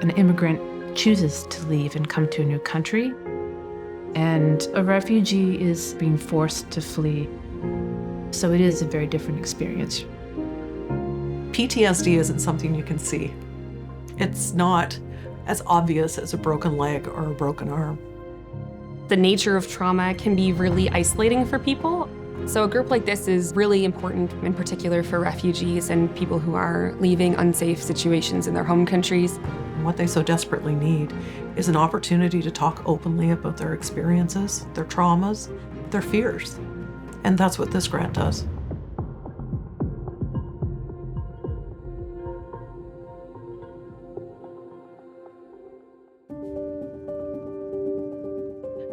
an immigrant chooses to leave and come to a new country, and a refugee is being forced to flee. So it is a very different experience. PTSD isn't something you can see. It's not as obvious as a broken leg or a broken arm. The nature of trauma can be really isolating for people. So a group like this is really important, in particular for refugees and people who are leaving unsafe situations in their home countries. What they so desperately need is an opportunity to talk openly about their experiences, their traumas, their fears. And that's what this grant does.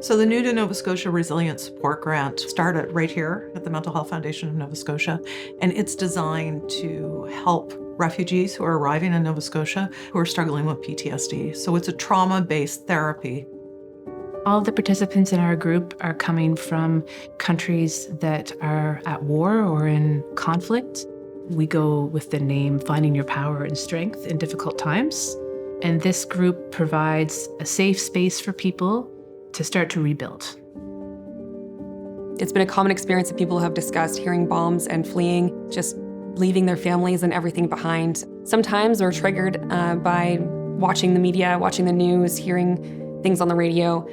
So the New to Nova Scotia Resilience Support Grant started right here at the Mental Health Foundation of Nova Scotia, and it's designed to help refugees who are arriving in Nova Scotia who are struggling with PTSD. So it's a trauma-based therapy. All of the participants in our group are coming from countries that are at war or in conflict. We go with the name Finding Your Power and Strength in Difficult Times. And this group provides a safe space for people to start to rebuild. It's been a common experience that people have discussed, hearing bombs and fleeing, just leaving their families and everything behind. Sometimes they're triggered by watching the media, watching the news, hearing things on the radio.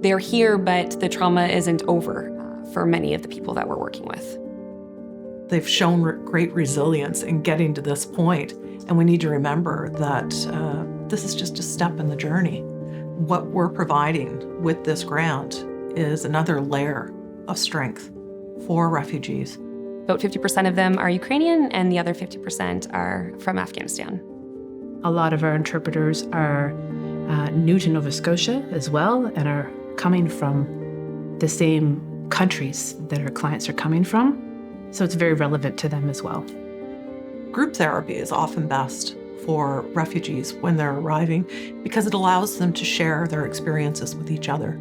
They're here, but the trauma isn't over for many of the people that we're working with. They've shown great resilience in getting to this point, and we need to remember that this is just a step in the journey. What we're providing with this grant is another layer of strength for refugees. About 50% of them are Ukrainian, and the other 50% are from Afghanistan. A lot of our interpreters are new to Nova Scotia as well, and are coming from the same countries that our clients are coming from. So it's very relevant to them as well. Group therapy is often best for refugees when they're arriving because it allows them to share their experiences with each other.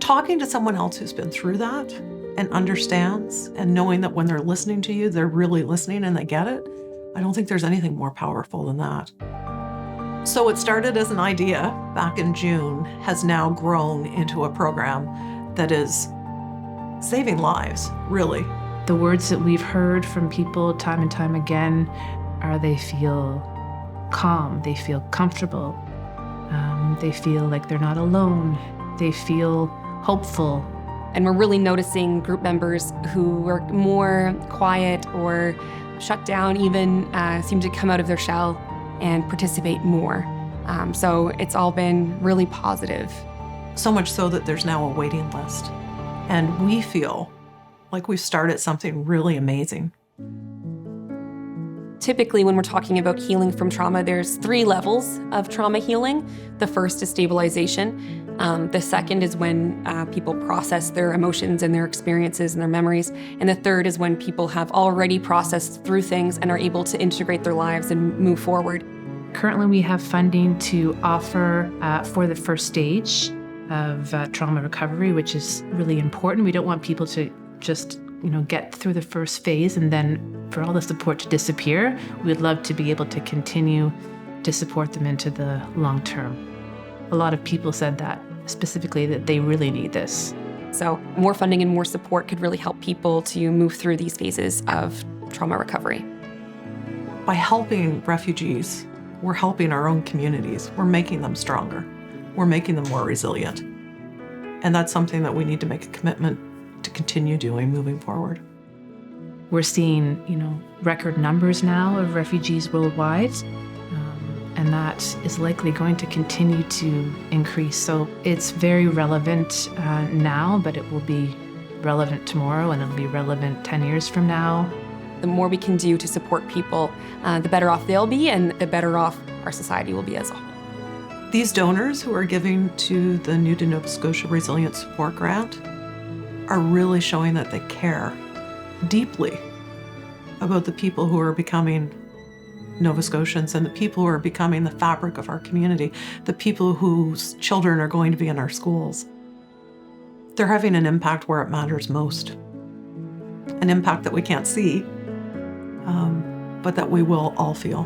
Talking to someone else who's been through that and understands, and knowing that when they're listening to you, they're really listening and they get it, I don't think there's anything more powerful than that. So it started as an idea back in June, has now grown into a program that is saving lives, really. The words that we've heard from people time and time again are they feel calm, they feel comfortable, they feel like they're not alone, they feel hopeful. And we're really noticing group members who are more quiet or shut down even seem to come out of their shell and participate more. So it's all been really positive. So much so that there's now a waiting list. And we feel like we've started something really amazing. Typically, when we're talking about healing from trauma, there's 3 levels of trauma healing. The first is stabilization. The second is when people process their emotions and their experiences and their memories. And the third is when people have already processed through things and are able to integrate their lives and move forward. Currently, we have funding to offer for the first stage of trauma recovery, which is really important. We don't want people to just get through the first phase and then for all the support to disappear. We'd love to be able to continue to support them into the long term. A lot of people said that, specifically that they really need this. So more funding and more support could really help people to move through these phases of trauma recovery. By helping refugees, we're helping our own communities. We're making them stronger. We're making them more resilient. And that's something that we need to make a commitment to continue doing moving forward. We're seeing, record numbers now of refugees worldwide, and that is likely going to continue to increase. So it's very relevant now, but it will be relevant tomorrow, and it'll be relevant 10 years from now. The more we can do to support people, the better off they'll be, and the better off our society will be as a whole. These donors who are giving to the New to Nova Scotia Resilience Support Grant are really showing that they care deeply about the people who are becoming Nova Scotians and the people who are becoming the fabric of our community, the people whose children are going to be in our schools. They're having an impact where it matters most, an impact that we can't see, but that we will all feel.